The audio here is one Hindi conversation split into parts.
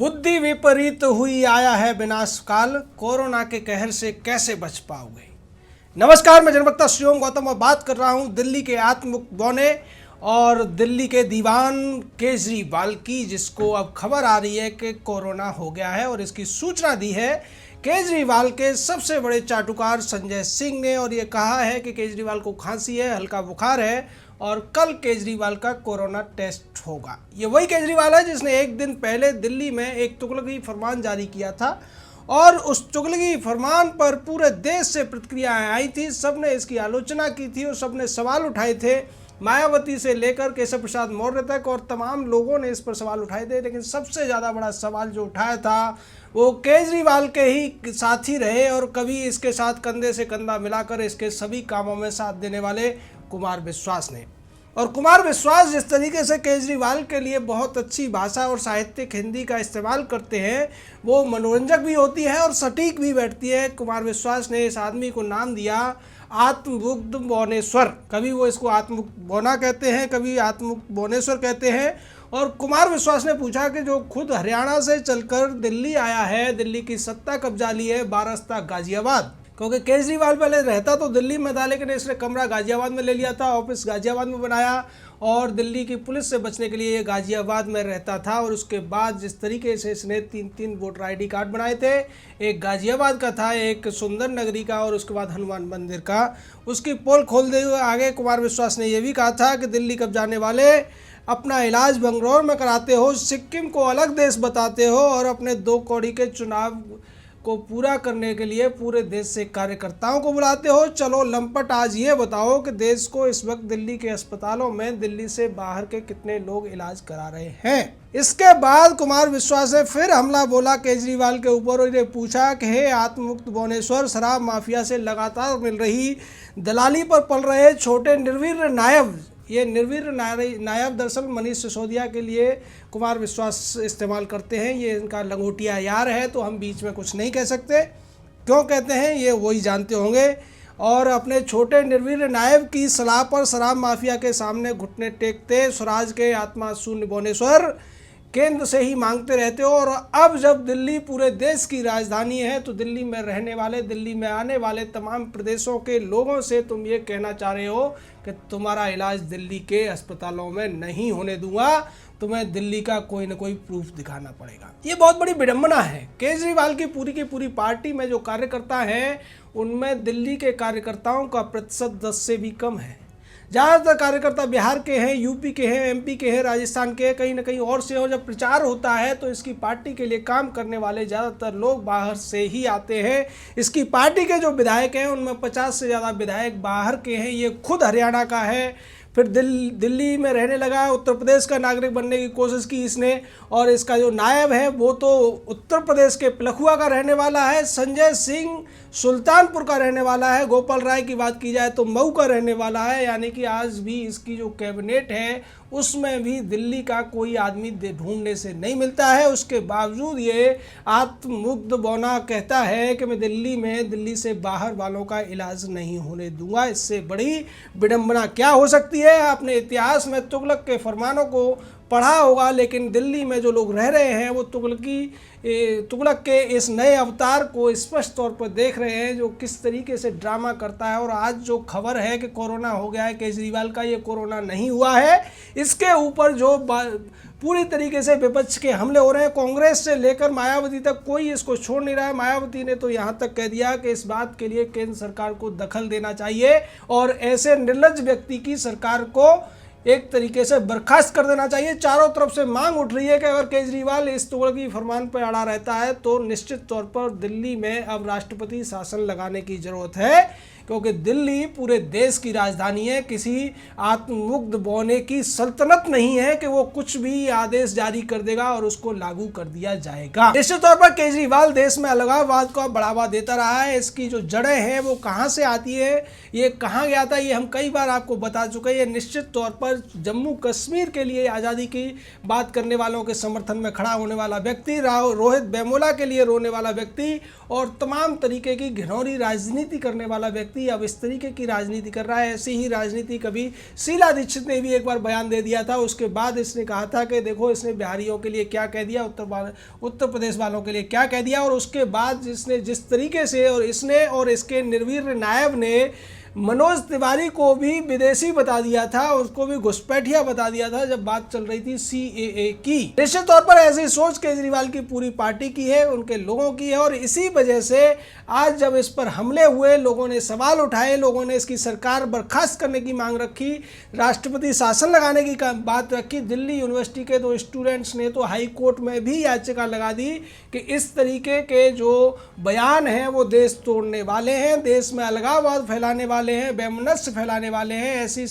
बुद्धि विपरीत हुई, आया है विनाश काल, कोरोना के कहर से कैसे बच पाओगे। नमस्कार, मैं जनवक्ता श्रीओम गौतम और बात कर रहा हूं दिल्ली के आत्ममुक्त बौने और दिल्ली के दीवान केजरीवाल की, जिसको अब खबर आ रही है कि कोरोना हो गया है। और इसकी सूचना दी है केजरीवाल के सबसे बड़े चाटुकार संजय सिंह ने, और ये कहा है कि केजरीवाल को खांसी है, हल्का बुखार है और कल केजरीवाल का कोरोना टेस्ट होगा। ये वही केजरीवाल है जिसने एक दिन पहले दिल्ली में एक तुगलकी फरमान जारी किया था और उस तुगलकी फरमान पर पूरे देश से प्रतिक्रियाएं आई थी। सबने इसकी आलोचना की थी और सबने सवाल उठाए थे, मायावती से लेकर केशव प्रसाद मौर्य तक, और तमाम लोगों ने इस पर सवाल उठाए थे। लेकिन सबसे ज़्यादा बड़ा सवाल जो उठाया था वो केजरीवाल के ही साथी रहे और कभी इसके साथ कंधे से कंधा मिलाकर इसके सभी कामों में साथ देने वाले कुमार विश्वास ने। और कुमार विश्वास जिस तरीके से केजरीवाल के लिए बहुत अच्छी भाषा और साहित्यिक हिंदी का इस्तेमाल करते हैं, वो मनोरंजक भी होती है और सटीक भी बैठती है। कुमार विश्वास ने इस आदमी को नाम दिया आत्ममुक्त बौनेश्वर। कभी वो इसको आत्ममुक्त बौना कहते हैं, कभी आत्ममुक्त बौनेश्वर कहते हैं। और कुमार विश्वास ने पूछा कि जो खुद हरियाणा से चलकर दिल्ली आया है, दिल्ली की सत्ता कब्जा ली है, बारास्ता गाजियाबाद, क्योंकि केजरीवाल पहले रहता तो दिल्ली में था लेकिन इसने कमरा गाजियाबाद में ले लिया था, ऑफिस गाजियाबाद में बनाया और दिल्ली की पुलिस से बचने के लिए ये गाजियाबाद में रहता था। और उसके बाद जिस तरीके से इसने तीन वोटर आईडी कार्ड बनाए थे, एक गाजियाबाद का था, एक सुंदर नगरी का और उसके बाद हनुमान मंदिर का, उसकी पोल खोल दे हुए आगे कुमार विश्वास ने यह भी कहा था कि दिल्ली कब जाने वाले अपना इलाज बंगलौर में कराते हो, सिक्किम को अलग देश बताते हो और अपने 2 कौड़ी के चुनाव को पूरा करने के लिए पूरे देश से कार्यकर्ताओं को बुलाते हो। चलो लंपट, आज ये बताओ कि देश को इस वक्त दिल्ली के अस्पतालों में दिल्ली से बाहर के कितने लोग इलाज करा रहे हैं। इसके बाद कुमार विश्वास ने फिर हमला बोला केजरीवाल के ऊपर और ये पूछा कि हे आत्ममुक्त बौनेश्वर, शराब माफिया से लगातार मिल रही दलाली पर पल रहे छोटे निर्वीर नायब, ये निर्वीर नायब दरअसल मनीष सिसोदिया के लिए कुमार विश्वास इस्तेमाल करते हैं। ये इनका लंगोटिया यार है, तो हम बीच में कुछ नहीं कह सकते। क्यों कहते हैं ये वही जानते होंगे। और अपने छोटे निर्वीर नायब की सलाह पर शराब माफिया के सामने घुटने टेकते स्वराज के आत्मा शून्य बौनेश्वर केंद्र से ही मांगते रहते हो। और अब जब दिल्ली पूरे देश की राजधानी है तो दिल्ली में रहने वाले, दिल्ली में आने वाले तमाम प्रदेशों के लोगों से तुम ये कहना चाह रहे हो कि तुम्हारा इलाज दिल्ली के अस्पतालों में नहीं होने दूंगा, तुम्हें दिल्ली का कोई ना कोई प्रूफ दिखाना पड़ेगा। ये बहुत बड़ी विडंबना है। केजरीवाल की पूरी पार्टी में जो कार्यकर्ता हैं उनमें दिल्ली के कार्यकर्ताओं का प्रतिशत 10 से भी कम है। ज़्यादातर कार्यकर्ता बिहार के हैं, यूपी के हैं, एमपी के हैं, राजस्थान के हैं, कहीं ना कहीं और से हो। जब प्रचार होता है तो इसकी पार्टी के लिए काम करने वाले ज़्यादातर लोग बाहर से ही आते हैं। इसकी पार्टी के जो विधायक हैं उनमें 50 से ज़्यादा विधायक बाहर के हैं। ये खुद हरियाणा का है, फिर दिल्ली में रहने लगा, उत्तर प्रदेश का नागरिक बनने की कोशिश की इसने। और इसका जो नायब है वो तो उत्तर प्रदेश के लखुआ का रहने वाला है, संजय सिंह सुल्तानपुर का रहने वाला है, गोपाल राय की बात की जाए तो मऊ का रहने वाला है। यानी कि आज भी इसकी जो कैबिनेट है उसमें भी दिल्ली का कोई आदमी ढूंढने से नहीं मिलता है। उसके बावजूद ये आत्ममुक्त बौना कहता है कि मैं दिल्ली से बाहर वालों का इलाज नहीं होने दूंगा। इससे बड़ी विडंबना क्या हो सकती है। आपने इतिहास में तुगलक के फरमानों को पढ़ा होगा, लेकिन दिल्ली में जो लोग रह रहे हैं वो तुगलक के इस नए अवतार को स्पष्ट तौर पर देख रहे हैं, जो किस तरीके से ड्रामा करता है। और आज जो खबर है कि कोरोना हो गया है केजरीवाल का, ये कोरोना नहीं हुआ है। इसके ऊपर जो पूरी तरीके से विपक्ष के हमले हो रहे हैं, कांग्रेस से लेकर मायावती तक कोई इसको छोड़ नहीं रहा है। मायावती ने तो यहाँ तक कह दिया कि इस बात के लिए केंद्र सरकार को दखल देना चाहिए और ऐसे निर्लज्ज व्यक्ति की सरकार को एक तरीके से बर्खास्त कर देना चाहिए। चारों तरफ से मांग उठ रही है कि अगर केजरीवाल इस तुगलकी फरमान पर अड़ा रहता है तो निश्चित तौर पर दिल्ली में अब राष्ट्रपति शासन लगाने की जरूरत है, क्योंकि दिल्ली पूरे देश की राजधानी है। किसी आत्ममुक्त बौने की सल्तनत नहीं है कि वो कुछ भी आदेश जारी कर देगा और उसको लागू कर दिया जाएगा। निश्चित तौर पर केजरीवाल देश में अलगाववाद को बढ़ावा देता रहा है। इसकी जो जड़ें हैं वो कहाँ से आती है, ये कहाँ गया था, ये हम कई बार आपको बता चुके हैं। ये निश्चित तौर पर जम्मू कश्मीर के लिए आज़ादी की बात करने वालों के समर्थन में खड़ा होने वाला व्यक्ति, रोहित वेमुला के लिए रोने वाला व्यक्ति और तमाम तरीके की घिनौनी राजनीति करने वाला व्यक्ति व्यक्ति अब इस तरीके की राजनीति कर रहा है। ऐसी ही राजनीति कभी शीला दीक्षित ने भी एक बार बयान दे दिया था। उसके बाद इसने कहा था कि देखो इसने बिहारियों के लिए क्या कह दिया, उत्तर प्रदेश वालों के लिए क्या कह दिया। और उसके बाद जिसने जिस तरीके से और इसने और इसके निर्वीर्य नायब ने मनोज तिवारी को भी विदेशी बता दिया था, उसको भी घुसपैठिया बता दिया था जब बात चल रही थी सीएए की। निश्चित तौर पर ऐसी सोच केजरीवाल की पूरी पार्टी की है, उनके लोगों की है। और इसी वजह से आज जब इस पर हमले हुए, लोगों ने सवाल उठाए, लोगों ने इसकी सरकार बर्खास्त करने की मांग रखी, राष्ट्रपति शासन लगाने की बात रखी। दिल्ली यूनिवर्सिटी के 2 स्टूडेंट्स ने तो हाई कोर्ट में भी याचिका लगा दी कि इस तरीके के जो बयान हैं वो देश तोड़ने वाले हैं, देश में अलगाववाद फैलाने वाले हैं, वैमनस्य फैलाने वाले हैं। ऐसी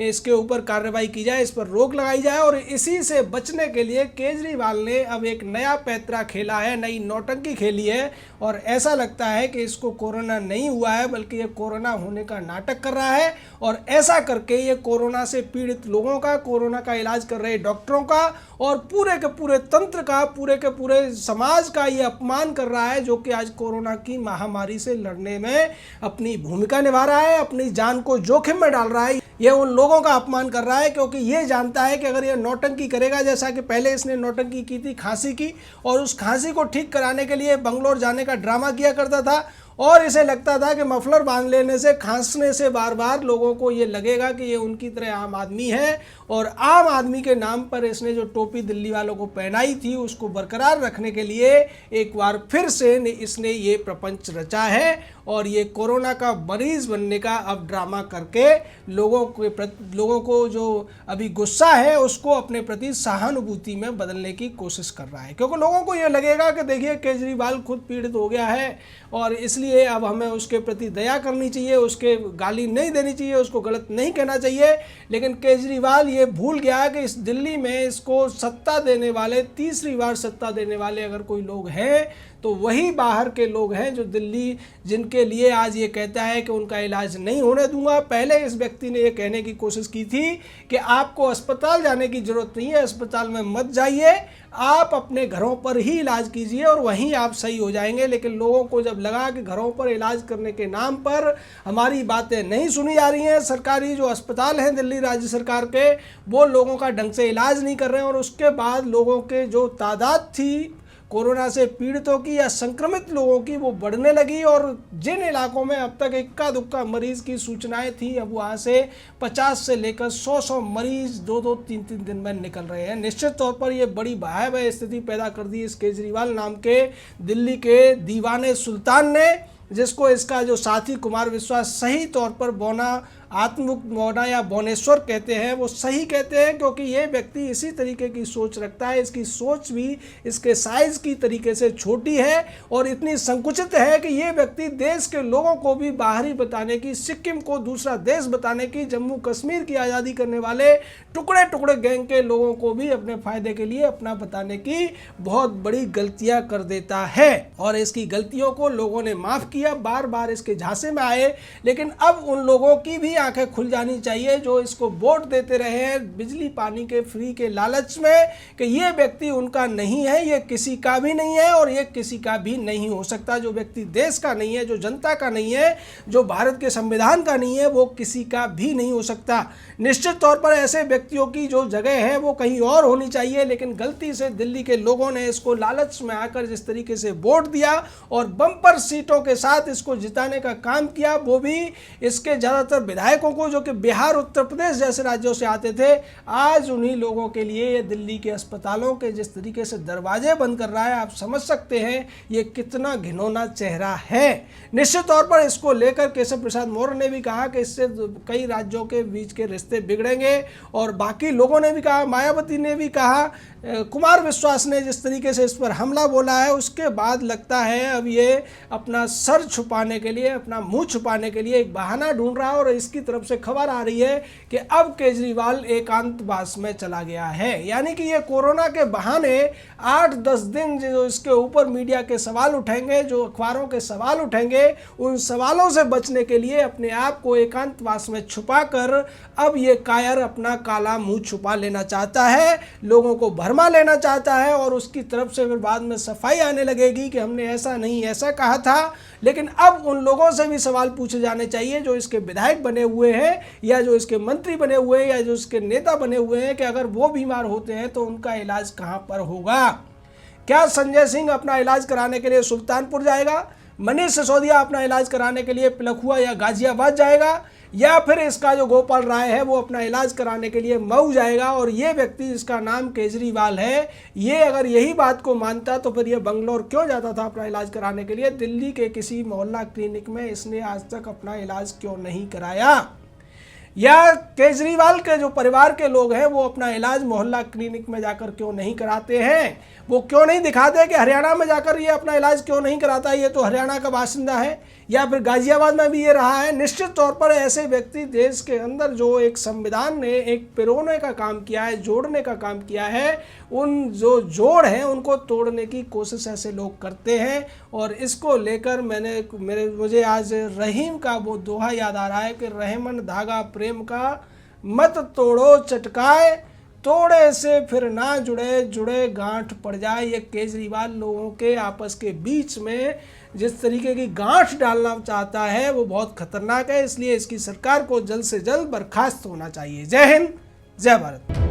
इसके ऊपर कार्रवाई की जाए, इस पर रोक लगाई जाए। और इसी से बचने के लिए केजरीवाल ने अब एक नया पैंतरा खेला है, नई नौटंकी खेली है। और ऐसा लगता है कि इसको कोरोना नहीं हुआ है, बल्कि ये कोरोना होने का नाटक कर रहा है। और ऐसा करके ये कोरोना से पीड़ित लोगों का, कोरोना का इलाज कर रहे डॉक्टरों का और पूरे के पूरे तंत्र का, पूरे के पूरे समाज का ये अपमान कर रहा है, जो कि आज कोरोना की महामारी से लड़ने में अपनी भूमिका निभा रहा है, अपनी जान को जोखिम में डाल रहा है। ये उन लोगों का अपमान कर रहा है क्योंकि ये जानता है कि अगर ये नौटंकी करेगा, जैसा कि पहले इसने नौटंकी की थी खांसी की, और उस खांसी को ठीक कराने के लिए बंगलोर जाने का ड्रामा किया करता था। और इसे लगता था कि मफलर बांध लेने से, खांसने से बार बार लोगों को ये लगेगा कि ये उनकी तरह आम आदमी है। और आम आदमी के नाम पर इसने जो टोपी दिल्ली वालों को पहनाई थी, उसको बरकरार रखने के लिए एक बार फिर से इसने ये प्रपंच रचा है। और ये कोरोना का मरीज बनने का अब ड्रामा करके लोगों को जो अभी गुस्सा है उसको अपने प्रति सहानुभूति में बदलने की कोशिश कर रहा है। क्योंकि लोगों को ये लगेगा कि देखिए केजरीवाल खुद पीड़ित हो गया है और इसलिए अब हमें उसके प्रति दया करनी चाहिए, उसके गाली नहीं देनी चाहिए, उसको गलत नहीं कहना चाहिए। लेकिन केजरीवाल ये भूल गया कि इस दिल्ली में इसको सत्ता देने वाले, तीसरी बार सत्ता देने वाले अगर कोई लोग हैं तो वही बाहर के लोग हैं, जो दिल्ली, जिनके लिए आज ये कहता है कि उनका इलाज नहीं होने दूंगा। पहले इस व्यक्ति ने ये कहने की कोशिश की थी कि आपको अस्पताल जाने की जरूरत नहीं है, अस्पताल में मत जाइए, आप अपने घरों पर ही इलाज कीजिए और वहीं आप सही हो जाएंगे। लेकिन लोगों को जब लगा कि घरों पर इलाज करने के नाम पर हमारी बातें नहीं सुनी जा रही हैं, सरकारी जो अस्पताल हैं दिल्ली राज्य सरकार के, वो लोगों का ढंग से इलाज नहीं कर रहे हैं, और उसके बाद लोगों के जो तादाद थी कोरोना से पीड़ितों की या संक्रमित लोगों की, वो बढ़ने लगी। और जिन इलाकों में अब तक इक्का दुक्का मरीज की सूचनाएं थी, अब वहाँ से 50 से लेकर 100 मरीज 2-2, 3-3 दिन में निकल रहे हैं। निश्चित तौर पर ये बड़ी भयावह स्थिति पैदा कर दी इस केजरीवाल नाम के दिल्ली के दीवाने सुल्तान ने, जिसको इसका जो साथी कुमार विश्वास सही तौर पर बोना या बोनेश्वर कहते हैं, वो सही कहते हैं। क्योंकि ये व्यक्ति इसी तरीके की सोच रखता है, इसकी सोच भी इसके साइज की तरीके से छोटी है और इतनी संकुचित है कि ये व्यक्ति देश के लोगों को भी बाहरी बताने की, सिक्किम को दूसरा देश बताने की, जम्मू कश्मीर की आज़ादी करने वाले टुकड़े टुकड़े गैंग के लोगों को भी अपने फायदे के लिए अपना बताने की बहुत बड़ी गलतियां कर देता है। और इसकी गलतियों को लोगों ने माफ़ किया, बार बार इसके झांसे में आए। लेकिन अब उन लोगों की भी आंखें खुल जानी चाहिए जो इसको वोट देते रहे हैं बिजली पानी के फ्री के लालच में, कि ये व्यक्ति उनका नहीं है, ये किसी का भी नहीं है और ये किसी का भी नहीं हो सकता। जो व्यक्ति देश का नहीं है, जो जनता का नहीं है, जो भारत के संविधान का नहीं है, वो किसी का भी नहीं हो सकता। निश्चित तौर पर ऐसे व्यक्तियों की जो जगह है वो कहीं और होनी चाहिए। लेकिन गलती से दिल्ली के लोगों ने इसको लालच में आकर जिस तरीके से वोट दिया और बम्पर सीटों के साथ इसको जिताने का काम किया, वो भी इसके ज़्यादातर विधायकों को, जो कि बिहार, उत्तर प्रदेश जैसे राज्यों से आते थे, आज उन्हीं लोगों के लिए ये दिल्ली के अस्पतालों के जिस तरीके से दरवाजे बंद कर रहा है, आप समझ सकते हैं ये कितना घिनौना चेहरा है। निश्चित तौर पर इसको लेकर केशव प्रसाद मौर्य ने भी कहा कि इससे कई राज्यों के बीच के रिश्ते बिगड़ेंगे, और बाकी लोगों ने भी कहा, मायावती ने भी कहा, कुमार विश्वास ने जिस तरीके से इस पर हमला बोला है, उसके बाद लगता है अब ये अपना सर छुपाने के लिए, अपना मुंह छुपाने के लिए एक बहाना ढूंढ रहा है। और इसके जिसकी तरफ से खबर आ रही है कि अब केजरीवाल एकांतवास में चला गया है। यानी कि ये कोरोना के बहाने 8-10 दिन जो इसके ऊपर मीडिया के सवाल उठेंगे, जो अखबारों के सवाल उठेंगे, उन सवालों से बचने के लिए अपने आप को एकांतवास में छुपाकर अब ये कायर अपना काला मुंह छुपा लेना चाहता है, लोगों को भरमा लेना चाहता है और उसकी तरफ से फिर बाद में सफाई आने लगेगी कि हमने ऐसा नहीं ऐसा कहा था। लेकिन अब उन लोगों से भी सवाल पूछे जाने चाहिए जो इसके विधायक बने हुए हैं या जो इसके मंत्री बने हुए हैं या जो इसके नेता बने हुए हैं कि अगर वो बीमार होते हैं तो उनका इलाज कहाँ पर होगा। क्या संजय सिंह अपना इलाज कराने के लिए सुल्तानपुर जाएगा, मनीष सिसोदिया अपना इलाज कराने के लिए पिलखुआ या गाजियाबाद जाएगा, या फिर इसका जो गोपाल राय है वो अपना इलाज कराने के लिए मऊ जाएगा। और ये व्यक्ति जिसका नाम केजरीवाल है, ये अगर यही बात को मानता तो फिर ये बंगलोर क्यों जाता था अपना इलाज कराने के लिए। दिल्ली के किसी मोहल्ला क्लिनिक में इसने आज तक अपना इलाज क्यों नहीं कराया, या केजरीवाल के जो परिवार के लोग हैं वो अपना इलाज मोहल्ला क्लिनिक में जाकर क्यों नहीं कराते हैं, वो क्यों नहीं दिखाते कि हरियाणा में जाकर ये अपना इलाज क्यों नहीं कराता, ये तो हरियाणा का बासिंदा है, या फिर गाजियाबाद में भी ये रहा है। निश्चित तौर पर ऐसे व्यक्ति देश के अंदर जो एक संविधान ने एक पिरोने का काम किया है, जोड़ने का काम किया है, उन जो जोड़ हैं उनको तोड़ने की कोशिश ऐसे लोग करते हैं। और इसको लेकर मुझे आज रहीम का वो दोहा याद आ रहा है कि रहमन धागा प्रेम का मत तोड़ो चटकाए, तोड़े से फिर ना जुड़े, जुड़े गांठ पड़ जाए। ये केजरीवाल लोगों के आपस के बीच में जिस तरीके की गांठ डालना चाहता है वो बहुत खतरनाक है। इसलिए इसकी सरकार को जल्द से जल्द बर्खास्त होना चाहिए। जय हिंद, जय भारत।